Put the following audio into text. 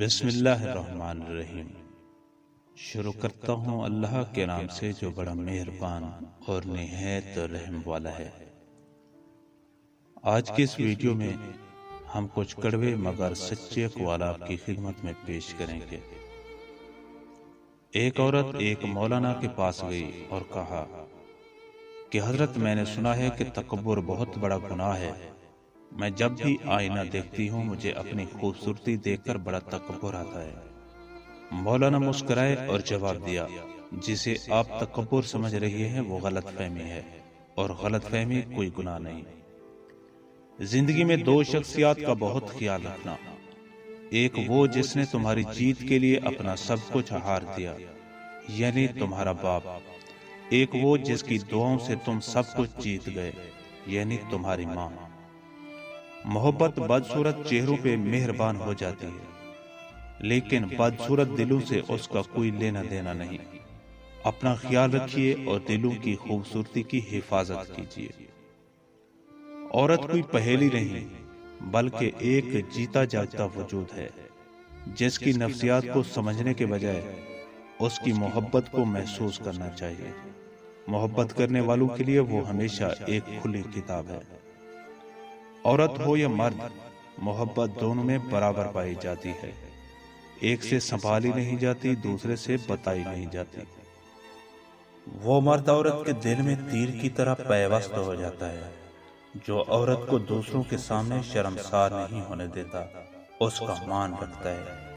بسم اللہ الرحمن الرحیم۔ شروع کرتا ہوں اللہ کے نام سے جو بڑا مہربان اور نہایت رحم والا ہے۔ آج کی اس ویڈیو میں ہم کچھ کڑوے مگر سچے اقوال آپ کی خدمت میں پیش کریں گے۔ ایک عورت ایک مولانا کے پاس گئی اور کہا کہ حضرت، میں نے سنا ہے کہ تکبر بہت بڑا گناہ ہے۔ میں جب بھی آئینہ دیکھتی ہوں مجھے اپنی خوبصورتی دیکھ کر بڑا تکبر آتا ہے۔ مولانا مسکرائے اور جواب دیا، جسے آپ تکبر سمجھ رہی ہیں وہ غلط فہمی ہے، اور غلط فہمی کوئی گناہ نہیں۔ زندگی میں دو شخصیات کا بہت خیال رکھنا، ایک وہ جس نے تمہاری جیت کے لیے اپنا سب کچھ ہار دیا، یعنی تمہارا باپ، ایک وہ جس کی دعاؤں سے تم سب کچھ جیت گئے، یعنی تمہاری ماں۔ محبت بدصورت چہروں پہ مہربان ہو جاتی ہے، لیکن بدصورت دلوں سے اس کا کوئی لینا دینا نہیں۔ اپنا خیال رکھیے اور دلوں کی خوبصورتی کی حفاظت کیجیے۔ عورت کوئی پہیلی نہیں بلکہ ایک جیتا جاگتا وجود ہے، جس کی نفسیات کو سمجھنے کے بجائے اس کی محبت کو محسوس کرنا چاہیے۔ محبت کرنے والوں کے لیے وہ ہمیشہ ایک کھلی کتاب ہے۔ عورت ہو یا مرد، محبت دونوں میں برابر پائی جاتی ہے، ایک سے سنبھالی نہیں جاتی، دوسرے سے بتائی نہیں جاتی۔ وہ مرد عورت کے دل میں تیر کی طرح پیوست ہو جاتا ہے جو عورت کو دوسروں کے سامنے شرمسار نہیں ہونے دیتا، اس کا مان رکھتا ہے۔